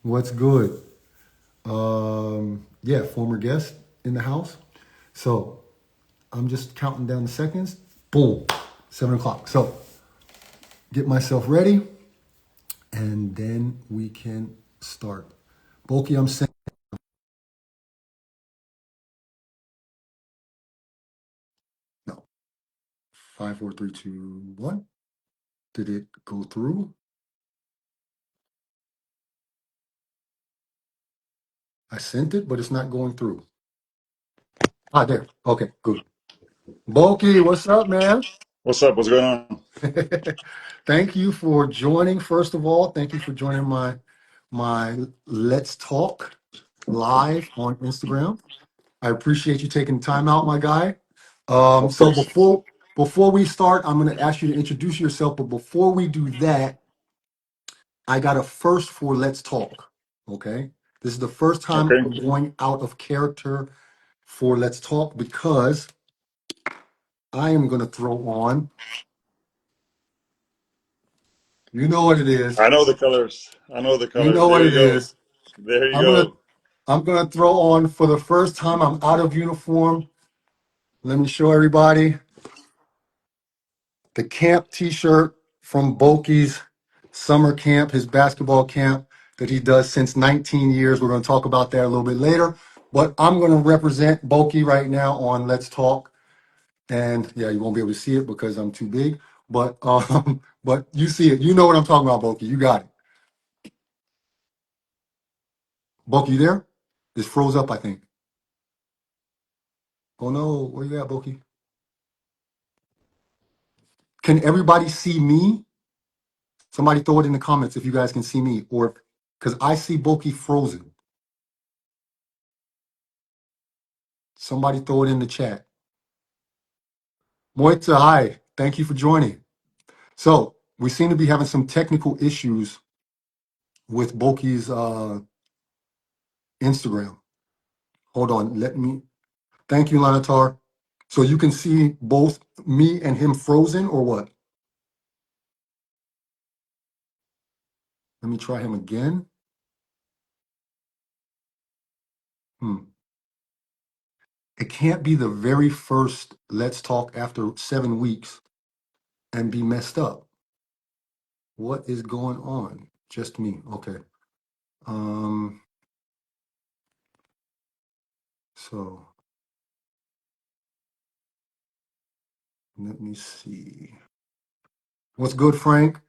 What's good? Yeah, former guest in the house. So I'm just counting down the seconds. Boom, 7 o'clock. So get myself ready, and then we can start. Bulky, I'm saying no. 5, 4, 3, 2, 1. Did it go through? I sent it, but it's not going through. Ah, there. Okay, good. Bulky, what's up, man? What's up? What's going on? Thank you for joining. First of all, thank you for joining my Let's Talk live on Instagram. I appreciate you taking time out, my guy. Of So course. before we start, I'm going to ask you to introduce yourself. But before we do that, I got a first for Let's Talk. Okay, this is the first time Okay. I'm going out of character for Let's Talk because I am going to throw on. You know what it is. I know the colors. I know the You colors. know There what you it go. is. There you I'm gonna go. I'm gonna throw on for the first time. I'm out of uniform. Let me show everybody the camp T-shirt from Bulky's summer camp, his basketball camp that he does since 19 years. We're gonna talk about that a little bit later. But I'm gonna represent Bulky right now on Let's Talk. And yeah, you won't be able to see it because I'm too big. But but you see it. You know what I'm talking about, Bulky. You got it. Bulky, you there? It's froze up, I think. Oh no, where you at, Bulky? Can everybody see me? Somebody throw it in the comments if you guys can see me, or because I see Bulky frozen. Somebody throw it in the chat. Moita, hi. Thank you for joining. So we seem to be having some technical issues with Bulky's Instagram. Hold on, let me. Thank you, Lanatar. So you can see both me and him frozen, or what? Let me try him again. Hmm. It can't be the very first Let's Talk after 7 weeks and be messed up. What is going on? Just me. Okay. Um, so let me see. What's good, Frank?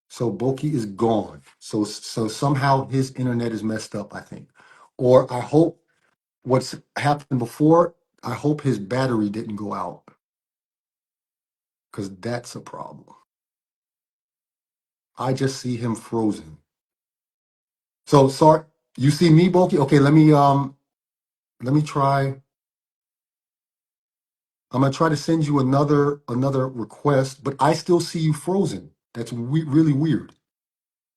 So Bulky is gone. So somehow his internet is messed up, I think. Or I hope what's happened before, I hope his battery didn't go out. Because that's a problem. I just see him frozen. So sorry, you see me, Bulky? Okay, let me try. I'm gonna try to send you another request, but I still see you frozen. That's really weird.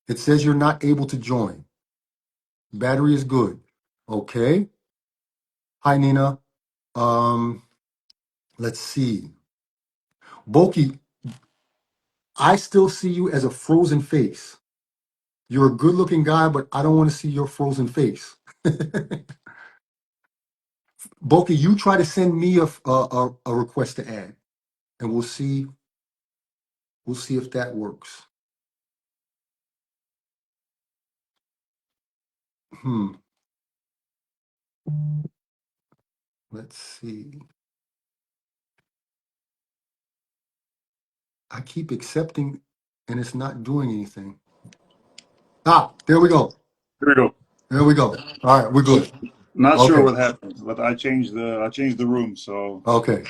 It says you're not able to join. Battery is good. Okay. Hi, Nina. Um, let's see. Bulky, I still see you as a frozen face. You're a good-looking guy, but I don't want to see your frozen face. Bulky, you try to send me a request to add, and we'll see if that works. Hmm. Let's see. I keep accepting and it's not doing anything. Ah, there we go. Here we go. There we go. All right, we're good. Not sure Okay. what happened, but I changed the room, so Okay.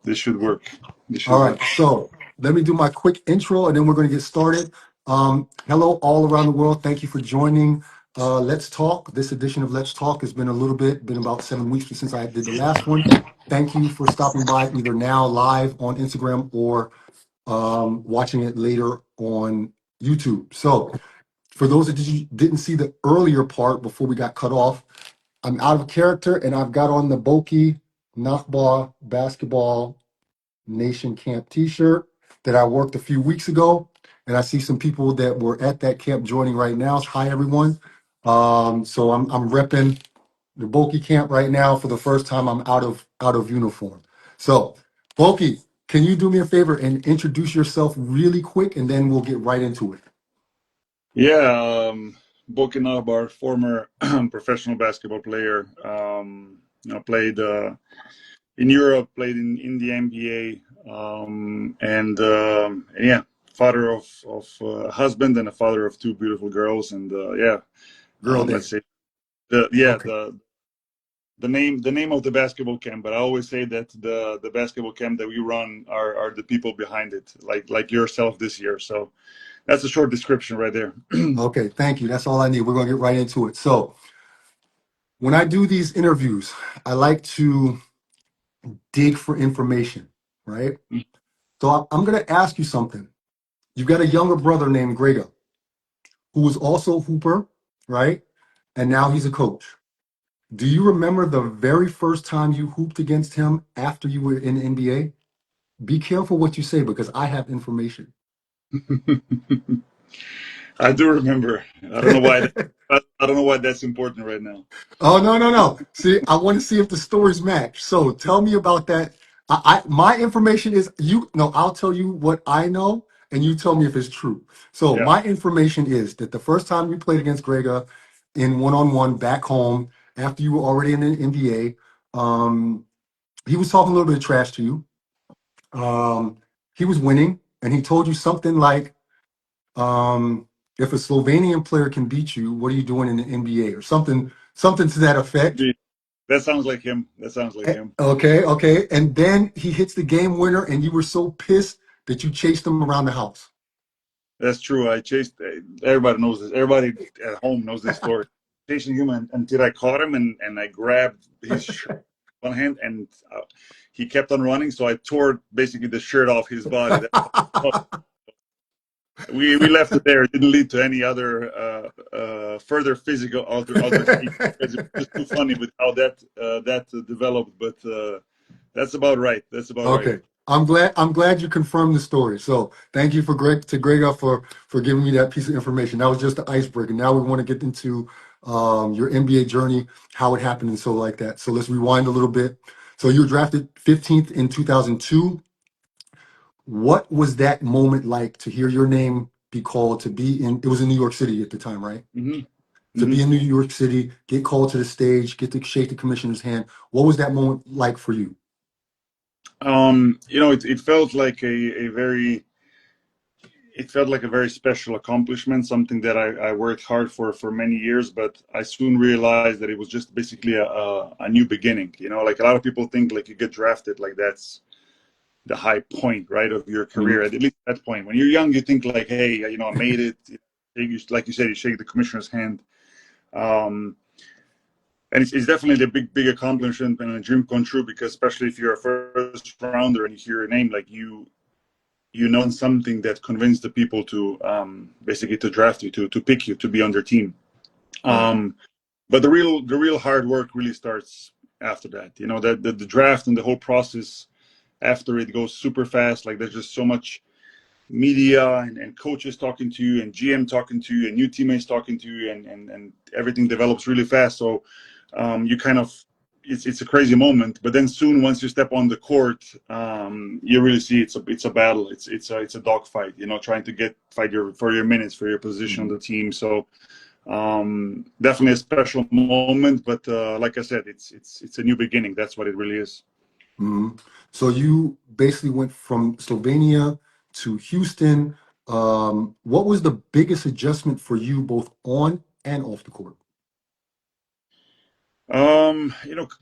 this should work. This All should right. work. So let me do my quick intro and then we're going to get started. Hello, all around the world. Thank you for joining Let's Talk. This edition of Let's Talk has been been about 7 weeks since I did the last one. Thank you for stopping by either now live on Instagram or watching it later on YouTube. So for those that didn't see the earlier part before we got cut off, I'm out of character and I've got on the Boki Nachbar Basketball Nation Camp t-shirt that I worked a few weeks ago. and I see some people that were at that camp joining right now. Hi, everyone. So I'm repping the Bulky camp right now for the first time. I'm out of uniform. So, Bulky, can you do me a favor and introduce yourself really quick, and then we'll get right into it. Yeah, Bostjan Nachbar, former professional basketball player. Played in Europe, played in the NBA, and yeah, father of a husband and a father of two beautiful girls. And yeah, Girl let's Dad. say the Okay. the name of the basketball camp. But I always say that the basketball camp that we run are the people behind it, like yourself this year. So that's a short description right there. Okay. Thank you. That's all I need. We're gonna get right into it. So, when I do these interviews, I like to dig for information, right? So I'm going to ask you something. You've got a younger brother named Grega, who was also a hooper, right? And now he's a coach. Do you remember the very first time you hooped against him after you were in the NBA? Be careful what you say because I have information. I do remember. I don't know why. I don't know why that's important right now. Oh, no, no, no. See, I want to see if the stories match. So tell me about that. My information is I'll tell you what I know and you tell me if it's true. So Yeah. my information is that the first time you played against Grega in one-on-one back home after you were already in the NBA, he was talking a little bit of trash to you. He was winning and he told you something like, if a Slovenian player can beat you, what are you doing in the NBA or something to that effect. That sounds like him. That sounds like him. Okay, okay. And then he hits the game winner, and you were so pissed that you chased him around the house. That's true. I chased. Everybody knows this. Everybody at home knows this story. Chasing him until I caught him, and I grabbed his shirt with one hand, and he kept on running. So I tore basically the shirt off his body. We left it there. It didn't lead to any other further physical altercation. It was just too funny with how that developed. But that's about right. That's about right. Okay. I'm glad you confirmed the story. So thank you to Grega for giving me that piece of information. That was just the icebreaker. Now we want to get into your NBA journey, how it happened, and so like that. So let's rewind a little bit. So you were drafted 15th in 2002. What was that moment like to hear your name be called to be in? It was in New York City at the time, right? Hmm. To Hmm. be in New York City, get called to the stage, get to shake the commissioner's hand. What was that moment like for you? It felt like a very it felt like a very special accomplishment, something that I worked hard for many years, but I soon realized that it was just basically a new beginning. Like a lot of people think like you get drafted, like that's the high point, right, of your career. Mhm. At least that point. When you're young, you think like, hey, I made it. Like you said, you shake the commissioner's hand. Um, and it's definitely a big accomplishment and a dream come true because especially if you're a first rounder and you hear your name, like you know something that convinced the people to basically to draft you, to pick you, to be on their team. Right. But the real hard work really starts after that. That the draft and the whole process after it goes super fast. Like there's just so much media and coaches talking to you and GM talking to you and new teammates talking to you and everything develops really fast. So you kind of it's a crazy moment. But then soon once you step on the court, you really see it's a battle. It's a dogfight. Trying to fight for your minutes, for your position on Mhm. the team. So definitely a special moment. But like I said, it's a new beginning. That's what it really is. Mhm. So you basically went from Slovenia to Houston. What was the biggest adjustment for you both on and off the court?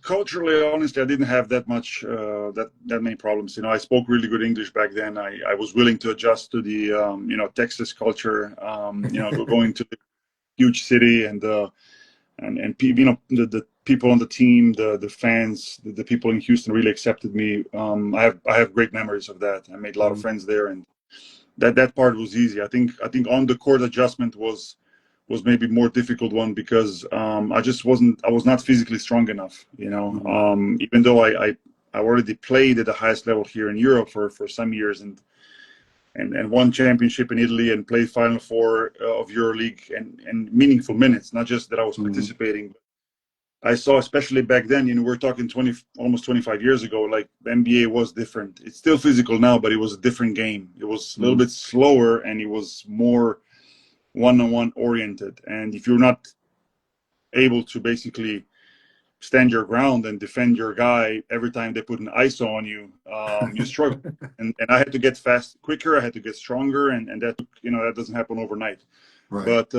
Culturally, honestly, I didn't have that much that many problems. I spoke really good English back then. I was willing to adjust to the Texas culture. Going to a huge city and the people on the team, the fans, the people in Houston really accepted me. I have great memories of that. I made a lot of Mhm. friends there, and that part was easy. I think on the court adjustment was maybe more difficult one because I was not physically strong enough. Mhm. Even though I already played at the highest level here in Europe for some years, and and won championship in Italy and played Final Four of EuroLeague and meaningful minutes, not just that I was participating. I saw, especially back then, we're talking almost 25 years ago, like the NBA was different. It's still physical now, but it was a different game. It was a little bit slower and it was more one-on-one oriented. And if you're not able to basically stand your ground and defend your guy every time they put an ISO on you, you struggle. And I had to get fast quicker. I had to get stronger. And that, that doesn't happen overnight. Right. But,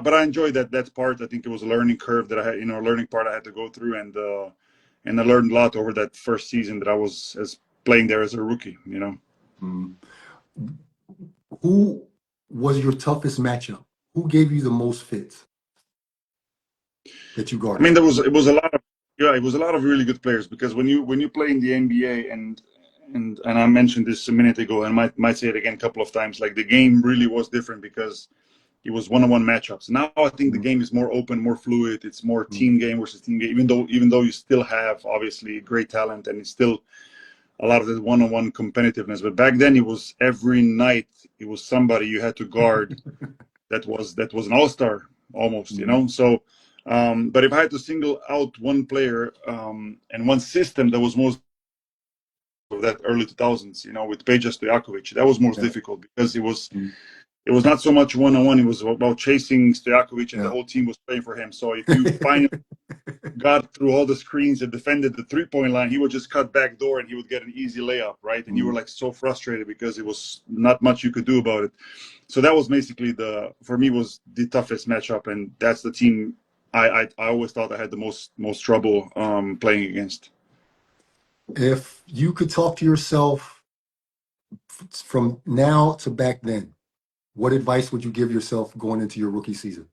but I enjoyed that part. I think it was a learning curve that I had, a learning part I had to go through. And I learned a lot over that first season that I was playing there as a rookie, Who was your toughest matchup? Who gave you the most fits that you I mean, guarded? it was a lot of really good players, because when you play in the NBA and I mentioned this a minute ago and might say it again a couple of times, like the game really was different because it was one-on-one matchups. Now I think the game is more open, more fluid. It's more team game versus team game, even though you still have obviously great talent and it's still a lot of the one-on-one competitiveness. But back then it was every night it was somebody you had to guard that was an all-star almost, So but if I had to single out one player and one system that was most of that early 2000s, with Peja Stojakovic, that was most difficult because it was not so much one-on-one. It was about chasing Stojakovic, and the whole team was playing for him. So if you finally got through all the screens and defended the three-point line, he would just cut back door and he would get an easy layup, right? And you were like so frustrated because it was not much you could do about it. So that was basically for me was the toughest matchup, and that's the team I always thought I had the most trouble playing against. If you could talk to yourself from now to back then, what advice would you give yourself going into your rookie season?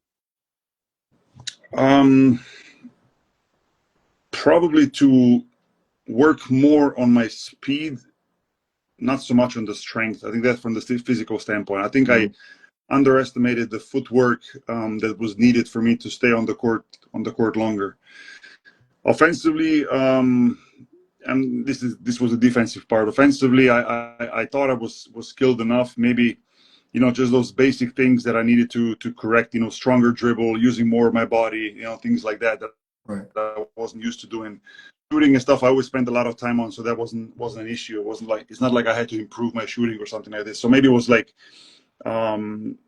Probably to work more on my speed, not so much on the strength. I think that's from the physical standpoint. I think I underestimated the footwork that was needed for me to stay on the court longer. Offensively, and this was a defensive part. Offensively, I thought I was skilled enough. Maybe, just those basic things that I needed to correct. Stronger dribble, using more of my body. Things like that I wasn't used to doing. Shooting and stuff, I always spent a lot of time on, so that wasn't an issue. It's not like I had to improve my shooting or something like this. So maybe it was like, on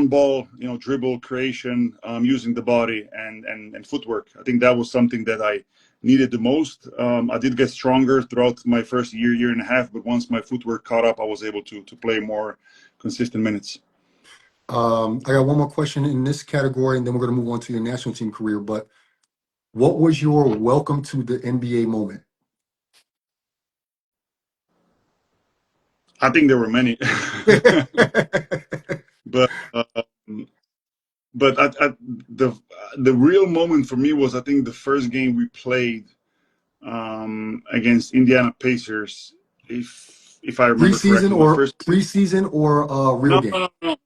ball, dribble creation, using the body and footwork. I think that was something that I needed the most. I did get stronger throughout my first year and a half, but once my footwork caught up, I was able to play more consistent minutes. I got one more question in this category, and then we're going to move on to your national team career. But what was your welcome to the NBA moment? I think there were many, but the real moment for me was, I think, the first game we played against Indiana Pacers, if I remember correctly. Preseason or real game? No.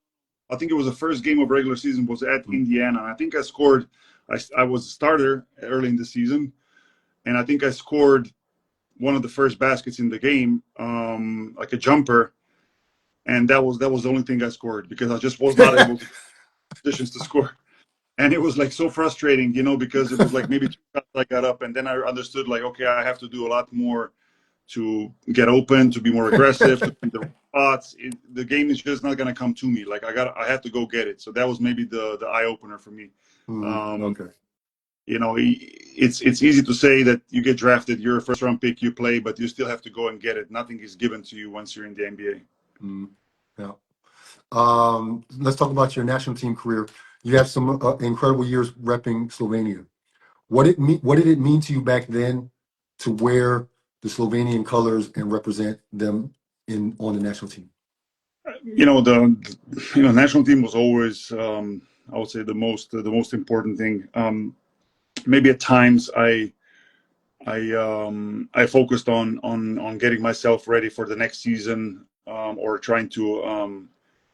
I think it was the first game of regular season was at Indiana. I think I scored. I was a starter early in the season, and I think I scored one of the first baskets in the game, like a jumper, and that was the only thing I scored because I just was not able to positions to score. And it was like so frustrating, because it was like maybe 2 shots I got up, and then I understood like, okay, I have to do a lot more to get open, to be more aggressive, to be the spots. The game is just not going to come to me. Like I have to go get it. So that was maybe the eye opener for me. Okay. It's easy to say that you get drafted, you're a first round pick, you play, but you still have to go and get it. Nothing is given to you once you're in the NBA. Yeah. Let's talk about your national team career. You have some incredible years repping Slovenia. What did it mean to you back then to wear the Slovenian colors and represent them on the national team? The national team was always, I would say, the most important thing. Maybe at times I focused on getting myself ready for the next season, or trying to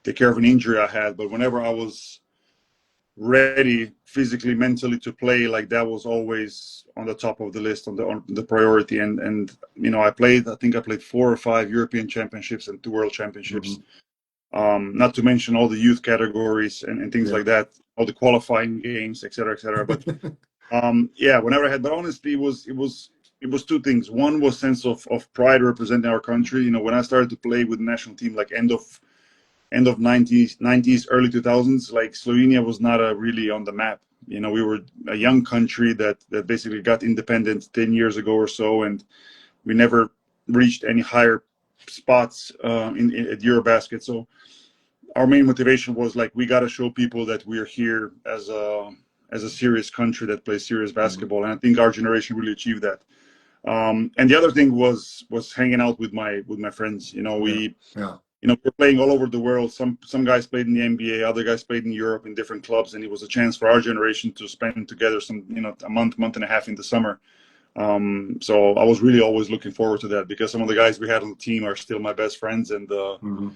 take care of an injury I had. But whenever I was ready physically, mentally to play, like that was always on the top of the list, on the priority. And I think I played 4 or 5 European championships and 2 world championships. Hmm. Not to mention all the youth categories and things Yeah. like that, all the qualifying games, et cetera, et cetera. But yeah, whenever I had, but honestly, it was two things. One was sense of pride representing our country. When I started to play with the national team, like end of 90s, early 2000s, like Slovenia was not really on the map. We were a young country that basically got independent 10 years ago or so, and we never reached any higher spots at Eurobasket. So our main motivation was like, we got to show people that we're here as a serious country that plays serious Hmm. basketball, and I think our generation really achieved that. And the other thing was hanging out with my friends. Yeah. We Yeah. we're playing all over the world. Some guys played in the NBA, other guys played in Europe in different clubs, and it was a chance for our generation to spend together a month and a half in the summer. So I was really always looking forward to that, because some of the guys we had on the team are still my best friends, and Hmm.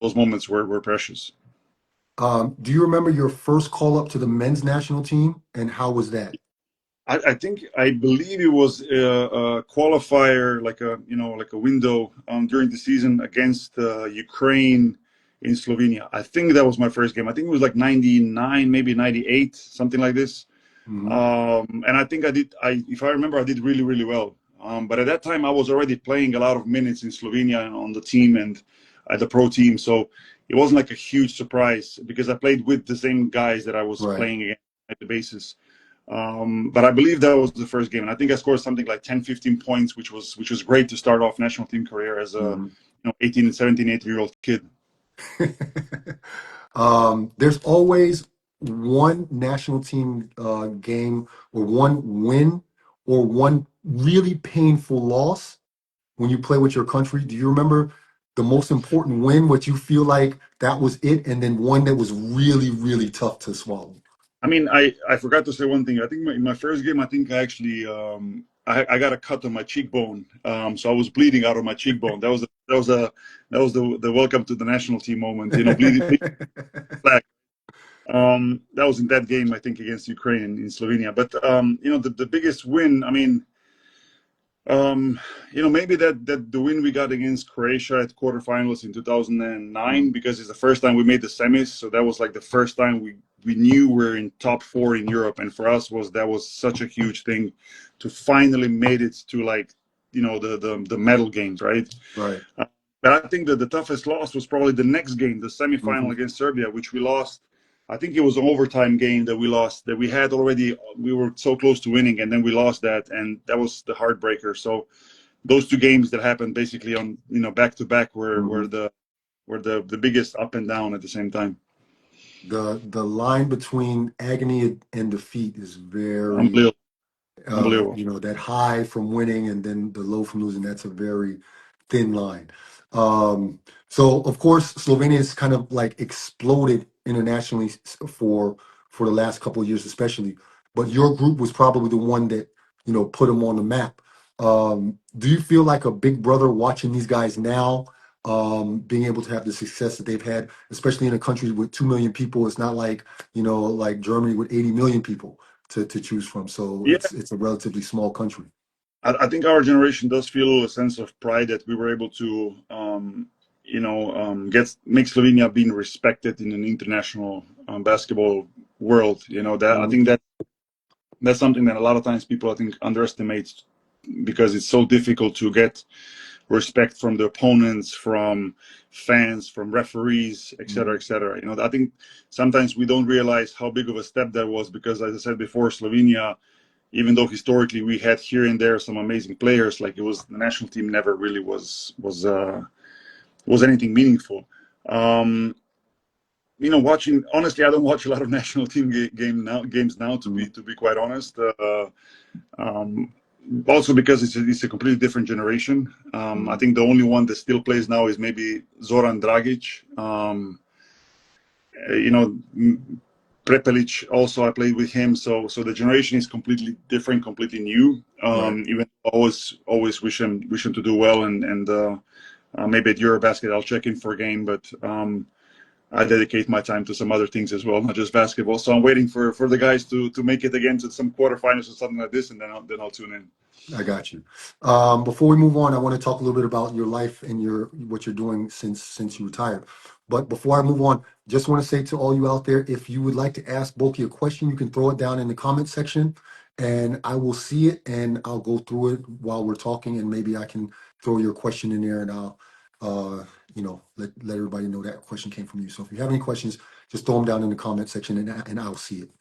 those moments were precious. Do you remember your first call up to the men's national team, and how was that? I believe it was a qualifier, like a window during the season against Ukraine in Slovenia. I think that was my first game. I think it was like 99, maybe 98, something like this. Hmm. And I think if I remember, I did really, really well. But at that time, I was already playing a lot of minutes in Slovenia and on the team and at the pro team. So it wasn't like a huge surprise, because I played with the same guys that I was Right. playing against at the basis. But I believe that was the first game, and I think I scored something like 10, 15 points, which was great to start off national team career as a Hmm. 18 and 17, 18-year-old kid. There's always one national team game, or one win, or one really painful loss when you play with your country. Do you remember the most important win, what you feel like that was it, and then one that was really, really tough to swallow? I mean, I forgot to say one thing. I think in my first game, I think I actually I got a cut on my cheekbone, so I was bleeding out of my cheekbone. That was the welcome to the national team moment. Bleeding back. That was in that game, I think, against Ukraine in Slovenia. But the biggest win, I mean, maybe that the win we got against Croatia at quarterfinals in 2009, Mhm. because it's the first time we made the semis. So that was like the first time we knew we're in top 4 in Europe, and for us that was such a huge thing to finally made it to, like, the medal games, right? Right. Uh, but I think that the toughest loss was probably the next game, the semifinal Hmm. against Serbia, which we lost. I think it was an overtime game that we lost, that we were so close to winning, and then we lost that, and that was the heartbreaker. So those two games that happened basically on, back to back, were Hmm. were the were the biggest up and down at the same time. The line between agony and defeat is very, Unbelievable, unbelievable. that high from winning and then the low from losing. That's a very thin line. Um, so of course, Slovenia has kind of like exploded internationally for the last couple of years, especially. But your group was probably the one that put them on the map. Do you feel like a big brother watching these guys now, being able to have the success that they've had, especially in a country with 2 million people? It's not like like Germany with 80 million people to choose from. So Yeah, it's a relatively small country. I think our generation does feel a sense of pride that we were able to, get make Slovenia being respected in an international basketball world. That I Mhm. think that's something that a lot of times people, I think, underestimate, because it's so difficult to get respect from the opponents, from fans, from referees, et cetera, Mhm. et cetera. I think sometimes we don't realize how big of a step that was, because, as I said before, Slovenia, even though historically we had here and there some amazing players, like, it was the national team never really was anything meaningful. Um, Watching, honestly, I don't watch a lot of national team games now, Mhm. to be quite honest. Um, Also because it's a completely different generation. I Mhm. think the only one that still plays now is maybe Zoran Dragic. You know, Prepelic also, I played with him. So the generation is completely different, completely new. Right. Even always wish him to do well, and maybe at Eurobasket I'll check in for a game. But I dedicate my time to some other things as well, not just basketball. So I'm waiting for the guys to make it again to some quarterfinals or something like this, and then I'll tune in. I got you. Before we move on, I want to talk a little bit about your life and your what you're doing since you retired. But before I move on, just want to say to all you out there, if you would like to ask Boki a question, you can throw it down in the comment section, and I will see it and I'll go through it while we're talking, and maybe I can throw your question in there, and I'll let everybody know that question came from you. So if you have any questions, just throw them down in the comment section, and I'll see it.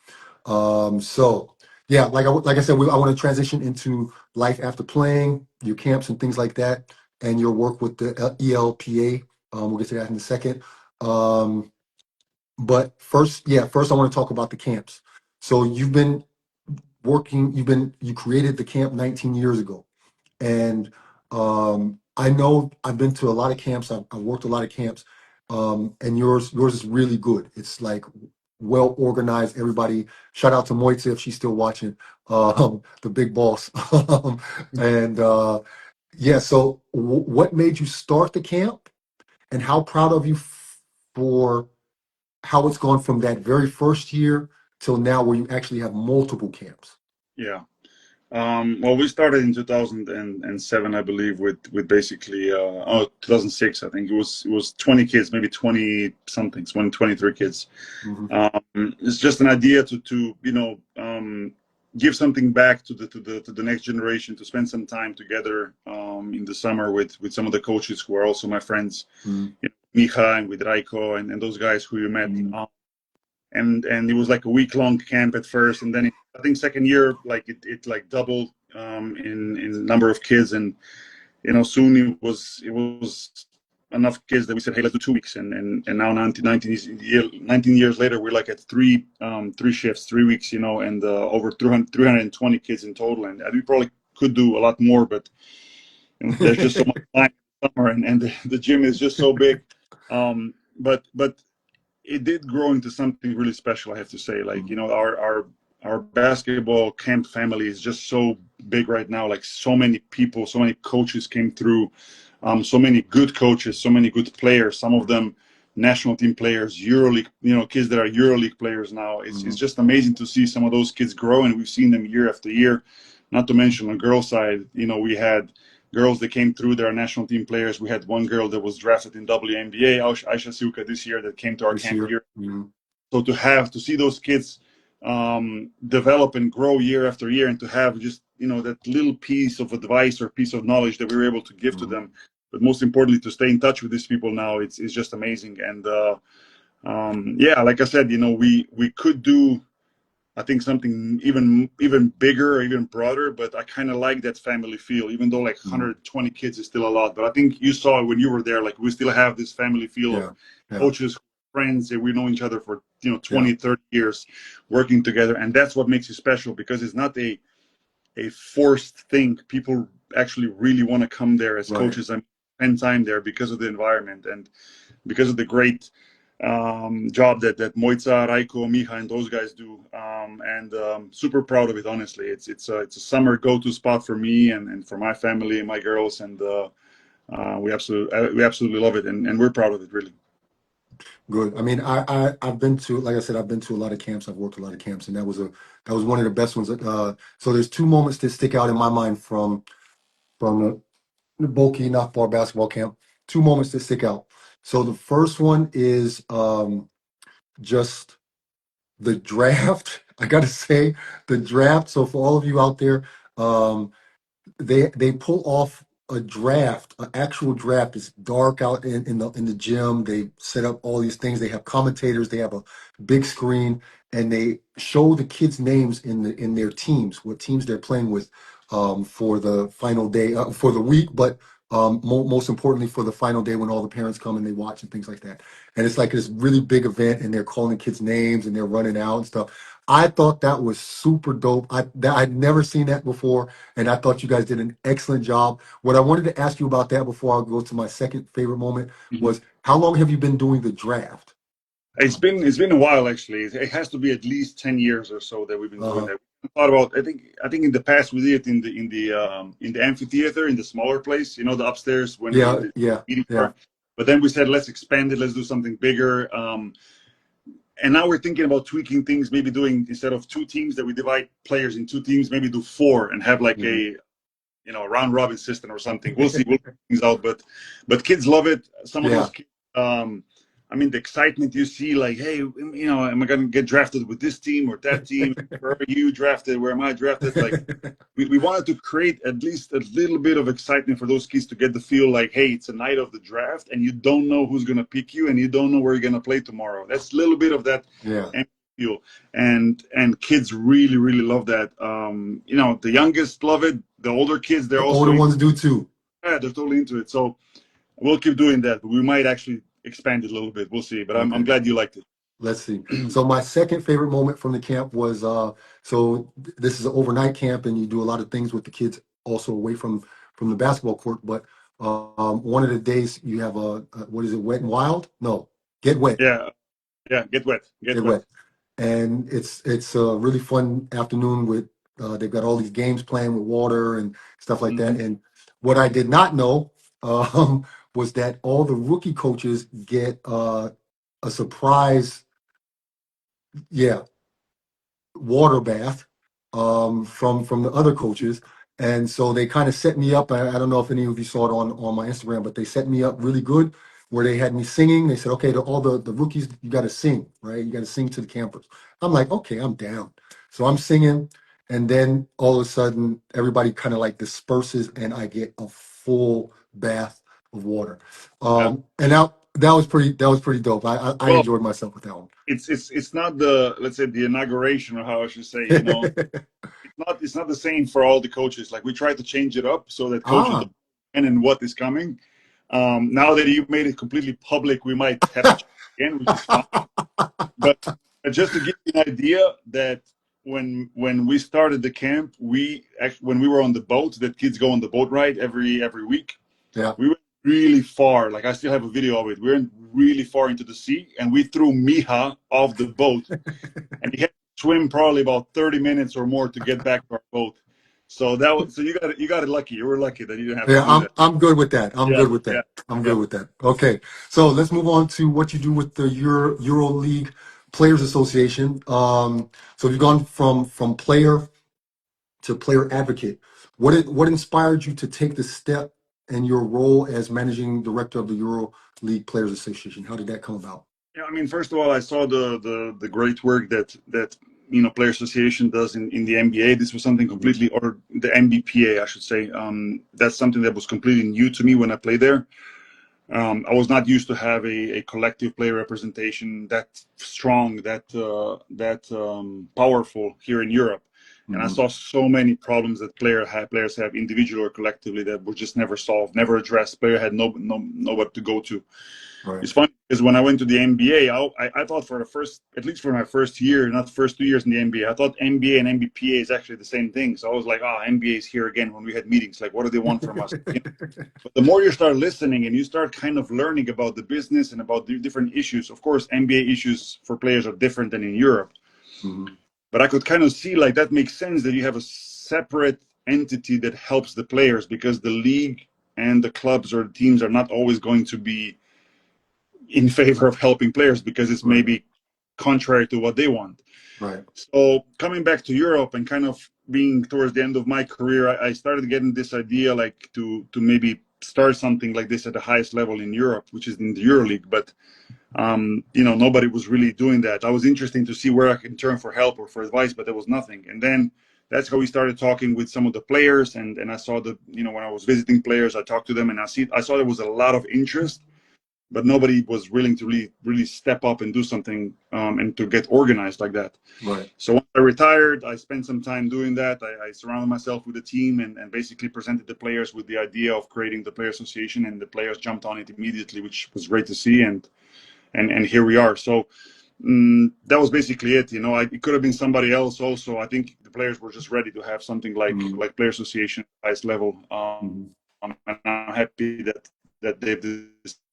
So. Yeah, like I said, I want to transition into life after playing, your camps and things like that, and your work with the ELPA. We'll get to that in a second. But first I want to talk about the camps. So you've been working, you created the camp 19 years ago. And I know I've been to a lot of camps. I've worked a lot of camps, and yours is really good. It's like well organized. Everybody, shout out to Moitze if she's still watching, the big boss. And yeah, so what made you start the camp, and how proud of you for how it's gone from that very first year till now, where you actually have multiple camps? Yeah. Well, we started in 2007, I believe, with basically 2006. I think it was 20 kids, maybe 20 something, 23 kids. It's just an idea to give something back to the next generation, to spend some time together in the summer with some of the coaches who are also my friends, Micha and with Raiko and those guys who you met. And it was like a week-long camp at first, and then I think second year it like doubled in number of kids, and soon it was enough kids that we said, hey, let's do 2 weeks, and now 19 years later, we're like at three shifts, 3 weeks, and over 320 kids in total, and we probably could do a lot more, but there's just so much time in the summer, and the gym is just so big, but it did grow into something really special, I have to say. Like, our basketball camp family is just so big right now. Like, so many people, so many coaches came through, so many good coaches, so many good players, some of them national team players, EuroLeague, kids that are EuroLeague players now. It's just amazing to see some of those kids grow, and we've seen them year after year. Not to mention on the girls' side, we had girls that came through that are national team players. We had one girl that was drafted in WNBA, Aisha Siuka, this year, that came to our camp here. So to see those kids develop and grow year after year, and to have just that little piece of advice or piece of knowledge that we were able to give to them, but most importantly to stay in touch with these people now, it's just amazing. And like I said, we could do, I think, something even bigger or even broader, but I kind of like that family feel, even though like 120 kids is still a lot. But I think you saw when you were there, like, we still have this family feel of coaches, friends, and we know each other for 20, 30 years working together, and that's what makes it special, because it's not a forced thing. People actually really want to come there as coaches and spend time there because of the environment and because of the great job that Moitza, Raiko, Miha, and those guys do, and super proud of it. Honestly, it's a summer go-to spot for me and for my family and my girls, and we absolutely love it, and we're proud of it, really. Good. I mean, I've been to, like I said, I've been to a lot of camps. I've worked a lot of camps, and that was one of the best ones. So there's two moments that stick out in my mind from the Boki Nachbar basketball camp. Two moments that stick out. So the first one is just the draft. I got to say, the draft. So for all of you out there, they pull off a draft, an actual draft. It's dark out in the gym. They set up all these things. They have commentators. They have a big screen, and they show the kids' names in their teams, what teams they're playing with, for the final day, for the week, but most importantly for the final day, when all the parents come and they watch and things like that. And it's like this really big event, and they're calling kids names and they're running out and stuff. I thought that was super dope. I'd never seen that before, and I thought you guys did an excellent job. What I wanted to ask you about that before I go to my second favorite moment was, how long have you been doing the draft? It's been a while, actually. It has to be at least 10 years or so that we've been doing that. We thought about, I think in the past we did it in the amphitheater, in the smaller place, the upstairs when the meeting part. But then we said, let's expand it. Let's do something bigger. And now we're thinking about tweaking things, maybe doing, instead of 2 teams that we divide players in 2 teams, maybe do 4 and have like Mhm. a round robin system or something. We'll see. We'll figure things out. But kids love it. Some of those Yeah. kids, I mean, the excitement you see, like, hey, am I going to get drafted with this team or that team? Where are you drafted? Where am I drafted? Like, we wanted to create at least a little bit of excitement for those kids to get the feel like, hey, it's a night of the draft and you don't know who's going to pick you and you don't know where you're going to play tomorrow. That's a little bit of that Yeah. feel. And kids really, really love that. The youngest love it. The older kids, they're The also older ones do too. they're totally into it. So we'll keep doing that, but we might actually expand it a little bit. We'll see. But I'm Okay. glad you liked it. Let's see. So my second favorite moment from the camp was this is an overnight camp and you do a lot of things with the kids also away from the basketball court. But one of the days you have a what is it, Wet and Wild? No, Get Wet. Yeah, yeah. Get wet, get Get wet. Wet. And it's a really fun afternoon with they've got all these games playing with water and stuff like that. Mhm. And what I did not know was that all the rookie coaches get a surprise, yeah, water bath from the other coaches. And so they kind of set me up. I don't know if any of you saw it on my Instagram, but they set me up really good where they had me singing. They said, okay, to all the rookies, you got to sing, right? You got to sing to the campers. I'm like, okay, I'm down. So I'm singing. And then all of a sudden, everybody kind of like disperses and I get a full bath of water. Yeah. And that was pretty dope. I Well, enjoyed myself with that one. it's not the, let's say, the inauguration, or how I should say. It's not the same for all the coaches. Like, we try to change it up so that coaches Ah. don't and what is coming. Now that you've made it completely public, we might have to change it again, which is fine. But just to give you an idea, that when we started the camp, when we were on the boat, that kids go on the boat ride every week. Yeah. We went really far. Like, I still have a video of it. We went really far into the sea, and we threw Miha off the boat, and he had to swim probably about 30 minutes or more to get back to our boat. So you got it lucky. You were lucky that you didn't have to Yeah, do I'm that. I'm good with that. I'm Yeah, good with yeah, that. I'm yeah. good with that. Okay, so let's move on to what you do with the EuroLeague Players Association. So you've gone from player to player advocate. What inspired you to take the step in your role as managing director of the EuroLeague Players Association? How did that come about? Yeah, I mean, first of all, I saw the great work that Player Association does in the NBA. This was something Mhm. completely, or the NBPA, I should say. That's something that was completely new to me when I played there. I was not used to have a collective player representation that strong, that powerful here in Europe. And I Mhm. saw so many problems that players have individually or collectively that were just never solved, never addressed. Player had nobody to go to. Right. It's funny because when I went to the NBA, I thought for the first, at least for my first year, not the first 2 years in the NBA, I thought NBA and NBPA is actually the same thing. So I was like, NBA is here again when we had meetings. Like, what do they want from us? But the more you start listening and you start kind of learning about the business and about the different issues, of course, NBA issues for players are different than in Europe. Mhm. But I could kind of see, like, that makes sense that you have a separate entity that helps the players, because the league and the clubs or the teams are not always going to be in favor of helping players because it's Right. maybe contrary to what they want. Right. So coming back to Europe and kind of being towards the end of my career, I started getting this idea, like, to maybe start something like this at the highest level in Europe, which is in the EuroLeague. But nobody was really doing that. I was interested to see where I can turn for help or for advice, but there was nothing. And then that's how we started talking with some of the players, and I saw that, when I was visiting players, I talked to them, and I saw there was a lot of interest, but nobody was willing to really step up and do something, and to get organized like that. Right. So when I retired, I spent some time doing that. I surrounded myself with a team, and basically presented the players with the idea of creating the Player Association, and the players jumped on it immediately, which was great to see. And here we are. So that was basically it. It could have been somebody else also. I think the players were just ready to have something like Mhm. Player Association highest level. Mhm. And I'm happy that they've decided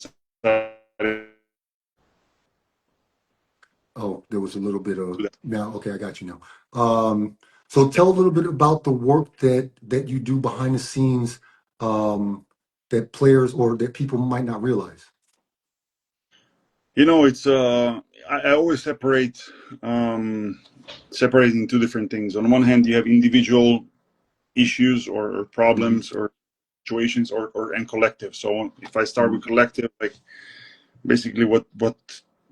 Oh, there was a little bit to do of that. now. Okay, I got you now. So Yeah. tell a little bit about the work that you do behind the scenes, that players or that people might not realize. It's I always separating two different things. On one hand, you have individual issues or Mhm. problems or situations or and collective. So if I start with Mhm. collective, like basically what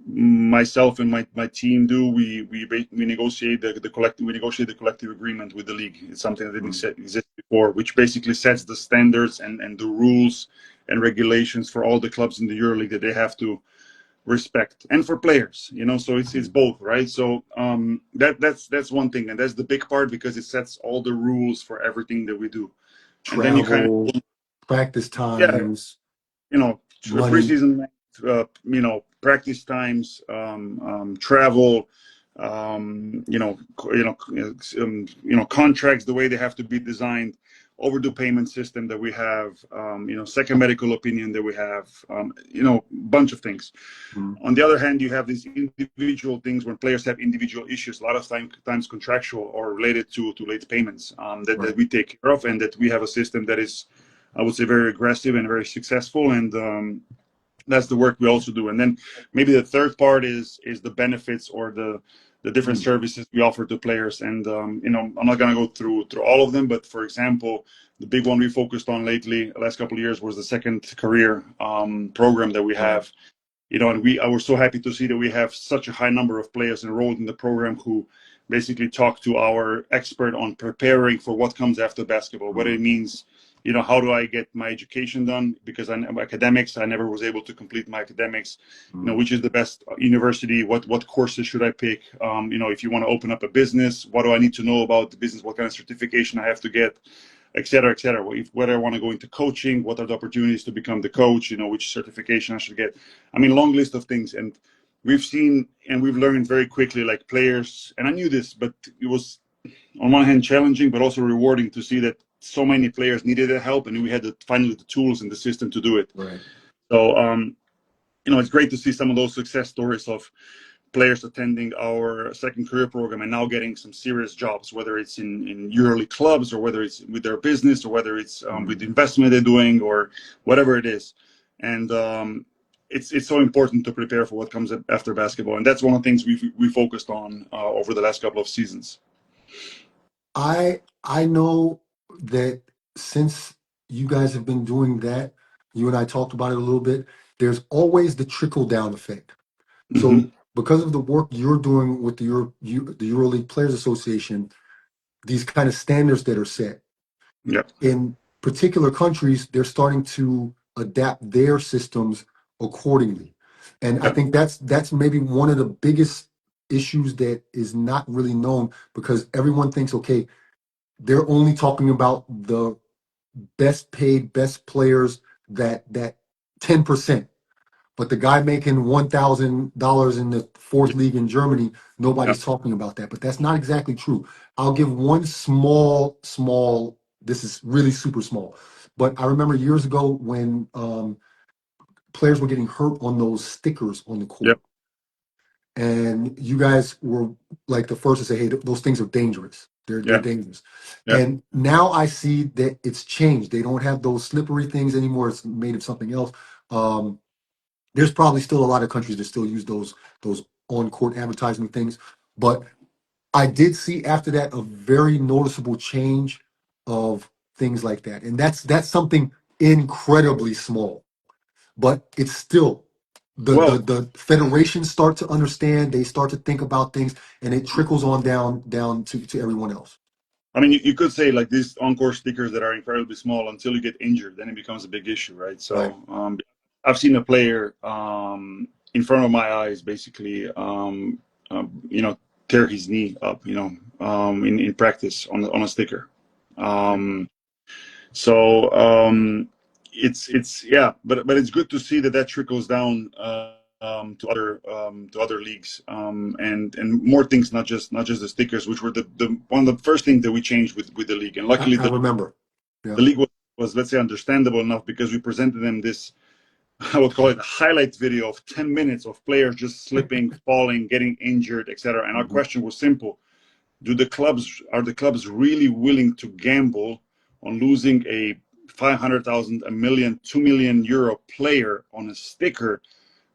myself and my team do, we negotiate the collective, we negotiate the collective agreement with the league. It's something that didn't Mhm. exist before, which basically sets the standards and the rules and regulations for all the clubs in the EuroLeague that they have to respect, and for players, so it's both, right? So that's one thing, and that's the big part, because it sets all the rules for everything that we do. And then you kind Travel, of, practice yeah, times, money. preseason, practice times, travel, contracts, the way they have to be designed, overdue payment system that we have, second medical opinion that we have, bunch of things. Mhm. On the other hand, you have these individual things when players have individual issues, a lot of times contractual or related to late payments, that Right. we take care of, and that we have a system that is, I would say, very aggressive and very successful. And that's the work we also do. And then maybe the third part is the benefits or the different Mhm. services we offer to players. And I'm not going to go through all of them, but for example, the big one we focused on lately, the last couple of years, was the second career program that we Right. have. And I was so happy to see that we have such a high number of players enrolled in the program who basically talk to our expert on preparing for what comes after basketball, what it Mhm. means. How do I get my education done? Because academics, I never was able to complete my academics. Mhm. Which is the best university? What courses should I pick? If you want to open up a business, what do I need to know about the business? What kind of certification I have to get? Et cetera, et cetera. Whether I want to go into coaching, what are the opportunities to become the coach? Which certification I should get. I mean, long list of things. And we've seen and we've learned very quickly, like players, and I knew this, but it was on one hand challenging, but also rewarding to see that so many players needed that help, and we had finally the tools in the system to do it. Right. So, it's great to see some of those success stories of players attending our second career program and now getting some serious jobs, whether it's in EuroLeague clubs, or whether it's with their business, or whether it's with Mhm. the investment they're doing, or whatever it is. And it's so important to prepare for what comes after basketball, and that's one of the things we focused on over the last couple of seasons. I know that since you guys have been doing that, you and I talked about it a little bit, there's always the trickle down effect. Hmm. So because of the work you're doing with the EuroLeague Players Association, these kind of standards that are set Yeah, in particular countries, they're starting to adapt their systems accordingly. And I yeah, think that's maybe one of the biggest issues that is not really known, because everyone thinks, okay, they're only talking about the best paid, best players, that 10%. But the guy making $1,000 in the fourth yeah, league in Germany, yeah, nobody's talking about that. But that's not exactly true. I'll give one small. This is really super small. But I remember years ago when players were getting hurt on those stickers on the yeah, court, and you guys were like the first to say, "Hey, those things are dangerous. They're yeah, dangerous." yeah, And now I see that it's changed. They don't have those slippery things anymore. It's made of something else. Um, there's probably still a lot of countries that still use those on court advertising things, but I did see after that a very noticeable change of things like that, and that's something incredibly small, but it's still well, the federations start to understand, they start to think about things, and it trickles on down to everyone else. I mean, you could say like these encore stickers that are incredibly small until you get injured, then it becomes a big issue, right? Right. So I've seen a player in front of my eyes basically, tear his knee up, in practice on a sticker. Um, so it's yeah, but it's good to see that trickles down to other leagues, and more things, not just the stickers, which were the one of the first things that we changed with the league. And luckily I remember. the Yeah. league was, let's say, understandable enough, because we presented them this, I would call it a highlight video of 10 minutes of players just slipping, falling, getting injured, etc. And our Mhm. question was simple: are the clubs really willing to gamble on losing a 500,000, a million, €2 million player on a sticker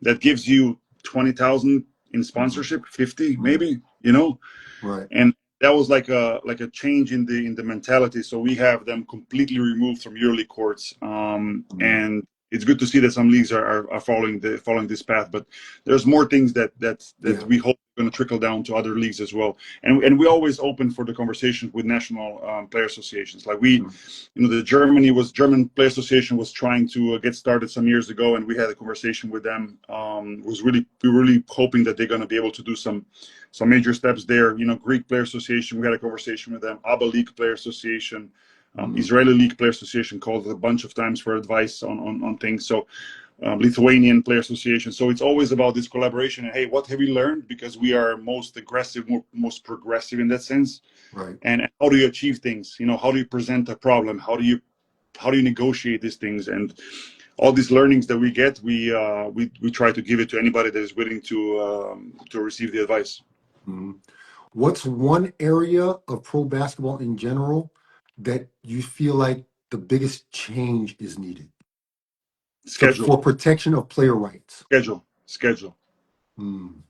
that gives you 20,000 in sponsorship, 50 maybe, you know, Right. and that was like a change in the mentality. So we have them completely removed from EuroLeague courts, and it's good to see that some leagues are following this path. But there's more things that Yeah. we hope are going to trickle down to other leagues as well. And we always open for the conversation with national player associations. Like we, you know, the German Player Association was trying to get started some years ago, and we had a conversation with them. We were really hoping that they're going to be able to do some major steps there. You know, Greek Player Association, we had a conversation with them. ABA League Player Association, Israeli League Player Association called a bunch of times for advice on things. So Lithuanian Player Association. So it's always about this collaboration. And hey, what have we learned? Because we are most aggressive, most progressive in that sense. Right. And how do you achieve things? You know, how do you present a problem? How do you negotiate these things? And all these learnings that we get, we try to give it to anybody that is willing to receive the advice. What's one area of pro basketball in general that you feel like the biggest change is needed Schedule, for protection of player rights? schedule. Mm.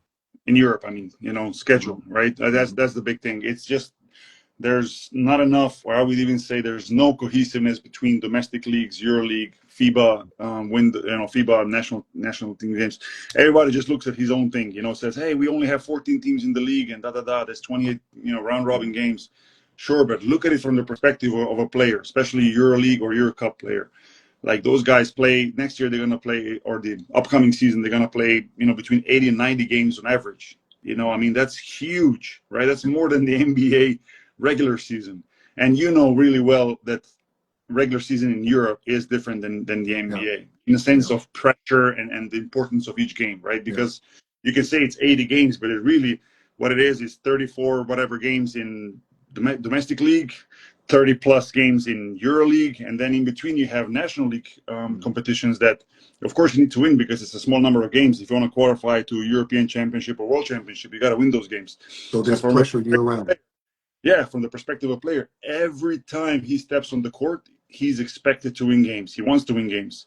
In Europe, I mean, you know, schedule, right? That's the big thing. It's just there's not enough, or I would even say there's no cohesiveness between domestic leagues, EuroLeague, FIBA, FIBA national team games. Everybody just looks at his own thing, you know, says, hey, we only have 14 teams in the league and there's 28, you know, round robin games. Sure, but look at it from the perspective of a player, especially EuroLeague or EuroCup player. Like those guys play next year, they're going to play, or the upcoming season, they're going to play, you know, between 80 and 90 games on average. You know, I mean, that's huge, right? That's more than the NBA regular season. And you know really well that regular season in Europe is different than the NBA in the sense of pressure and the importance of each game, right? Because you can say it's 80 games, but it really, what it is 34 whatever games in domestic league, 30 plus games in EuroLeague, and then in between you have national league competitions that, of course, you need to win because it's a small number of games. If you want to qualify to European Championship or World Championship, you got to win those games. So there's pressure year round. Yeah, from the perspective of a player, every time he steps on the court, he's expected to win games. He wants to win games,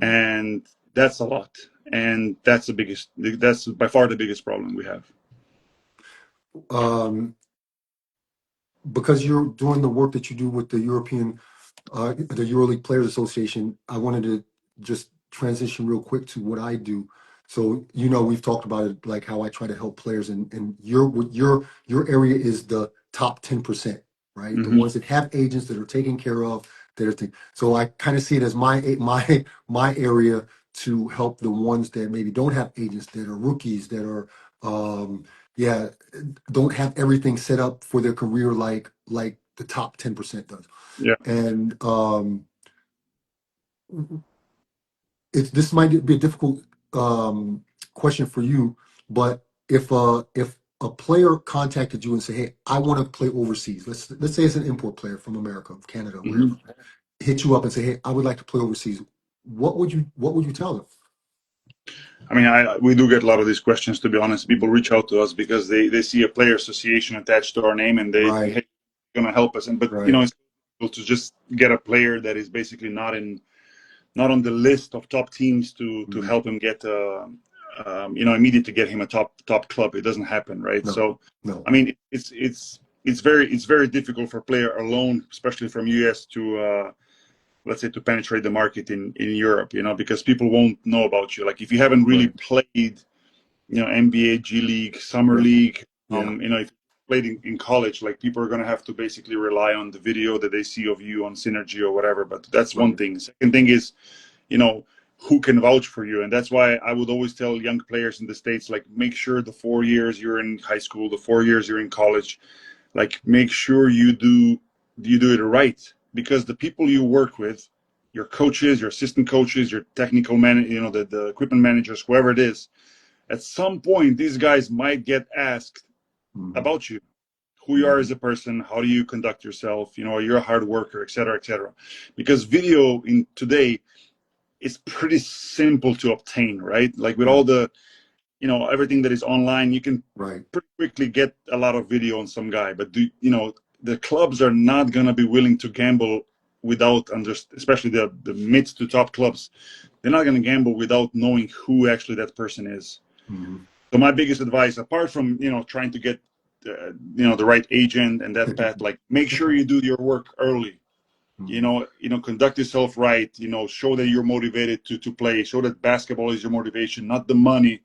and that's a lot. And that's by far the biggest problem we have. Because you're doing the work that you do with the the EuroLeague Players Association, I wanted to just transition real quick to what I do. So, you know, we've talked about it, like how I try to help players, and your area is the top 10%, right? The ones that have agents that are taken care of, that are so I kind of see it as my area to help the ones that maybe don't have agents, that are rookies, that are don't have everything set up for their career like the top 10% does. Yeah. And this might be a difficult question for you, but if a player contacted you and say, hey, I want to play overseas, let's say it's an import player from America, Canada, wherever, hit you up and say, hey, I would like to play overseas, what would you tell them? I mean, we do get a lot of these questions, to be honest. People reach out to us because they see a player association attached to our name and they Right. hey, going to help us. But Right. you know, it's difficult to just get a player that is basically not on the list of top teams to help him get immediate to get him a top club. It doesn't happen, right? No. I mean, it's very difficult for a player alone, especially from US, to let's say to penetrate the market in Europe, you know, because people won't know about you. Like if you haven't really played, you know, NBA, G League, Summer League, you know, if you played in college, like people are going to have to basically rely on the video that they see of you on Synergy or whatever. But that's one thing. Second thing is, you know, who can vouch for you. And that's why I would always tell young players in the States, like, make sure the 4 years you're in high school, the 4 years you're in college, like, make sure you do it right. Because the people you work with, your coaches, your assistant coaches, your technical you know, the equipment managers, whoever it is, at some point, these guys might get asked about you, who you are as a person, how do you conduct yourself, you know, you're a hard worker, et cetera, et cetera. Because video in today is pretty simple to obtain, right? Like with all the, you know, everything that is online, you can pretty quickly get a lot of video on some guy. But you know, the clubs are not going to be willing to gamble without especially the mid to top clubs. They're not going to gamble without knowing who actually that person is. Mhm. So my biggest advice, apart from trying to get the right agent and that path, like make sure you do your work early. Mhm. Conduct yourself right. Show that you're motivated to play. Show that basketball is your motivation, not the money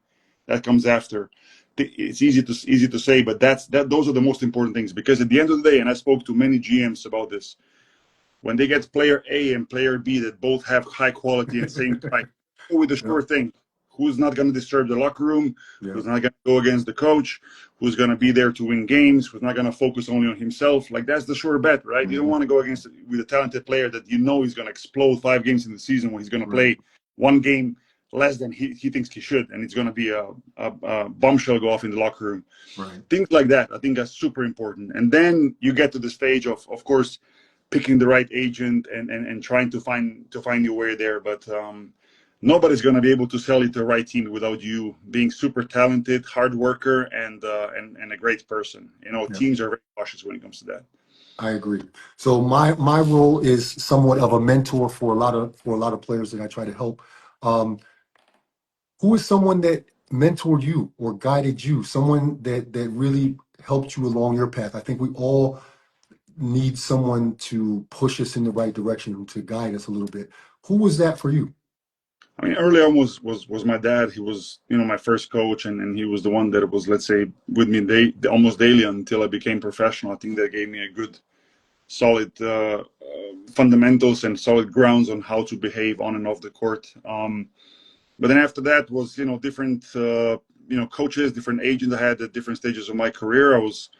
that comes after. It's easy to say, but those are the most important things, because at the end of the day, and I spoke to many GMs about this, when they get player A and player B that both have high quality and same price, go with the Yep. sure thing. Who's not going to disturb the locker room? Yep. Who's not going to go against the coach? Who's going to be there to win games? Who's not going to focus only on himself? Like, that's the sure bet, right? You don't Mhm. want to go against with a talented player that he's going to explode 5 games in the season, when he's going to Right. play one game less than he thinks he should, and it's going to be a bombshell go off in the locker room. Right. Things like that, I think, are super important. And then you get to the stage of course, picking the right agent and trying to find your way there. But nobody's going to be able to sell you to the right team without you being super talented, hard worker, and a great person. Yeah. Teams are very cautious when it comes to that. I agree. So my role is somewhat of a mentor for a lot of players that I try to help. Um, who is someone that mentored you or guided you? Someone that really helped you along your path? I think we all need someone to push us in the right direction, to guide us a little bit. Who was that for you? I mean, early on was my dad. He was my first coach, and he was the one that was, let's say, with me almost daily until I became professional. I think that gave me a good solid fundamentals and solid grounds on how to behave on and off the court. But then after that was different coaches, different agents I had at different stages of my career. I was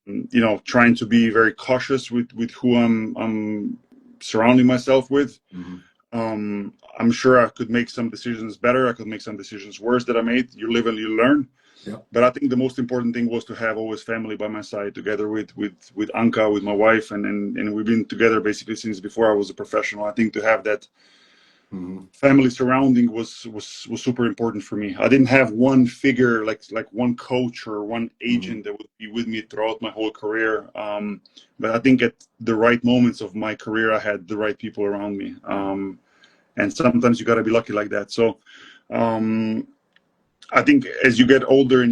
Mm, trying to be very cautious with who I'm surrounding myself with. mhm. I'm sure I could make some decisions better. I could make some decisions worse that I made. You live and you learn. Yep. But I think the most important thing was to have always family by my side, together with Anka, with my wife, and we've been together basically since before I was a professional. I think to have that Mhm. family surrounding was super important for me. I didn't have one figure like one coach or one Mhm. agent that would be with me throughout my whole career. But I think at the right moments of my career, I had the right people around me. And sometimes you got to be lucky like that. So um, I think as you get older and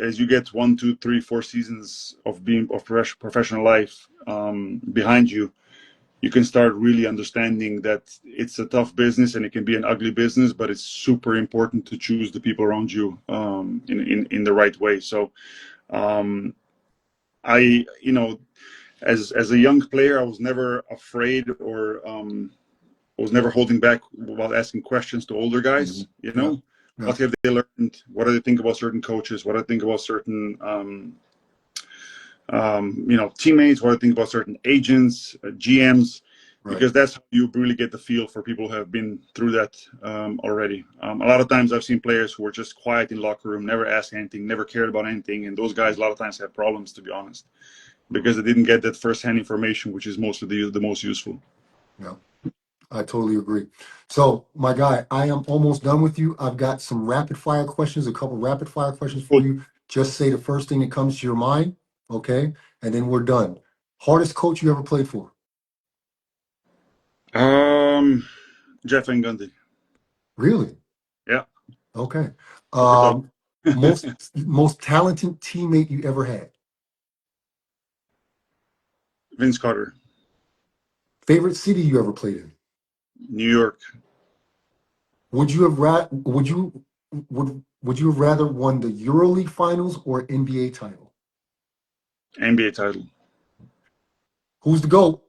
as you get 1, 2, 3, 4 seasons of being of professional life behind you, you can start really understanding that it's a tough business and it can be an ugly business, but it's super important to choose the people around you in the right way. So I, as a young player, I was never afraid or I was never holding back while asking questions to older guys. Mhm. Yep. What Yep. have they learned? What do they think about certain coaches? What do they think about certain teammates? What do they think about certain agents, GMs? Right. Because that's how you really get the feel for people who have been through that already. A lot of times I've seen players who were just quiet in locker room, never asked anything, never cared about anything, and those guys a lot of times have problems, to be honest, because Mhm. they didn't get that first-hand information, which is mostly the most useful. Yeah. I totally agree. So, my guy, I am almost done with you. I've got some rapid fire questions, a couple rapid fire questions for Cool. you. Just say the first thing that comes to your mind, okay? And then we're done. Hardest coach you ever played for? Um, Jeff Van Gundy. Really? Yeah, Okay. super tough. Um, most talented teammate you ever had? Vince Carter, Favorite city you ever played in? New York, Would you have rather won the EuroLeague finals or NBA title? NBA title. Who's the GOAT?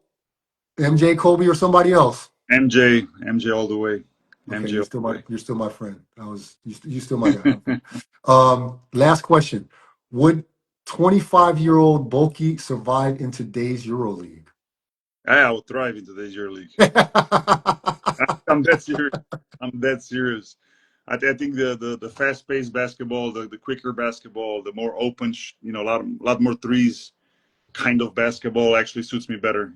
MJ, Kobe, or somebody else? MJ all the way. Okay, MJ all the way. you're still my friend. You still my guy. Okay. Last question. Would 25-year-old Bulky survive in today's EuroLeague? I will thrive in today's EuroLeague. I'm that serious. I'm that serious. I think the fast-paced basketball, the quicker basketball, the more open, a lot more threes kind of basketball actually suits me better.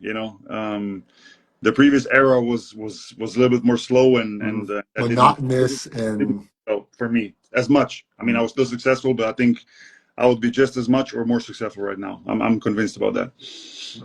The previous era was a little bit more slow and Mm, that didn't monotonous and so for me as much. I mean, I mm, was still successful, but I think I would be just as much or more successful right now. I'm convinced about that.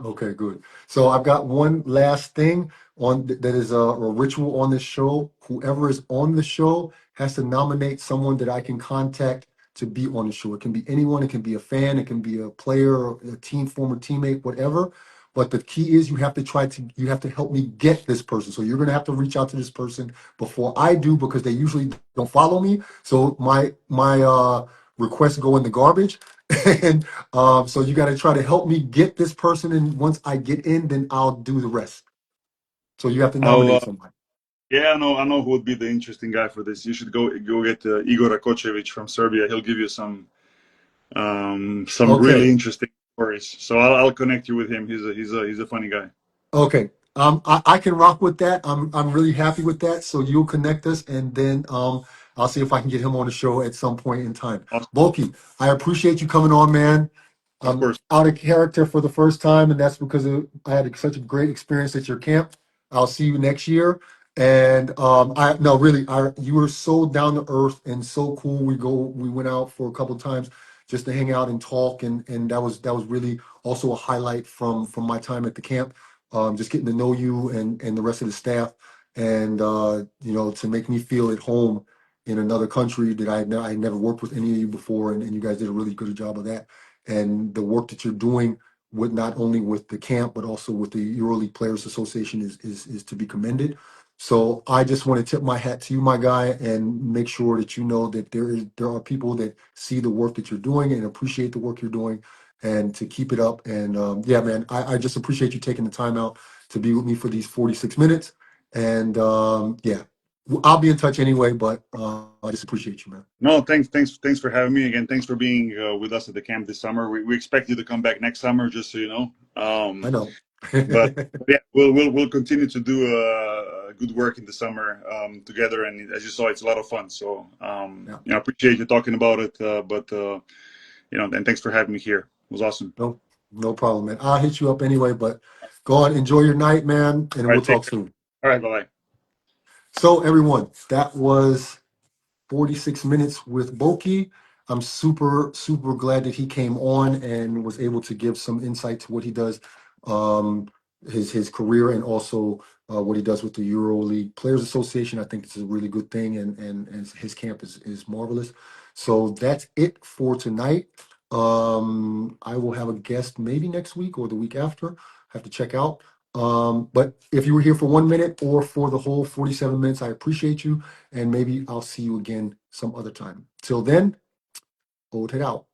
okay, good. So I've got one last thing that is a ritual on this show. Whoever is on the show has to nominate someone that I can contact to be on the show. It can be anyone. It can be a fan. It can be a player, a team, former teammate, whatever. But the key is you have to help me get this person. So you're going to have to reach out to this person before I do, because they usually don't follow me. So my requests go in the garbage. And so you got to try to help me get this person. And once I get in, then I'll do the rest. So you have to I'll nominate somebody. yeah, I know who would be the interesting guy for this. You should go get Igor Rakocevic from Serbia. He'll give you some really Okay. interesting stories. So I'll connect you with him. He's a funny guy. Okay. I can rock with that. I'm really happy with that. So you'll connect us, and then I'll see if I can get him on the show at some point in time. Awesome. Bulky, I appreciate you coming on, man. Of I'm course. out of character for the first time, and that's because I had such a great experience at your camp. I'll see you next year. And I no, really, you were so down to earth and so cool. We went out for a couple of times just to hang out and talk, and that was really also a highlight from my time at the camp. Just getting to know you and the rest of the staff, and to make me feel at home in another country that I had never worked with any of you before, and you guys did a really good job of that. And the work that you're doing with not only with the camp but also with the EuroLeague Players Association is to be commended. So I just want to tip my hat to you, my guy, and make sure that you know that there are people that see the work that you're doing and appreciate the work you're doing, and to keep it up. And yeah, man, I just appreciate you taking the time out to be with me for these 46 minutes. And yeah, I'll be in touch anyway, but I just appreciate you, man. No, thanks for having me again. Thanks for being with us at the camp this summer. We expect you to come back next summer, just so you know. I know. But yeah, we'll continue to do good work in the summer together. And as you saw, it's a lot of fun. So Yeah, I appreciate you talking about it. But and thanks for having me here. It was awesome. no problem, man. I'll hit you up anyway, but go on, enjoy your night, man, and All we'll right, take talk care. soon. All right, bye bye. So, everyone, that was 46 minutes with Boki. I'm super, super glad that he came on and was able to give some insight to what he does, um, his career, and also what he does with the EuroLeague Players Association. I think this is a really good thing, and his camp is marvelous. So that's it for tonight. I will have a guest maybe next week or the week after. Have to check out. But if you were here for 1 minute or for the whole 47 minutes, I appreciate you. And maybe I'll see you again some other time. Till then, hold it out.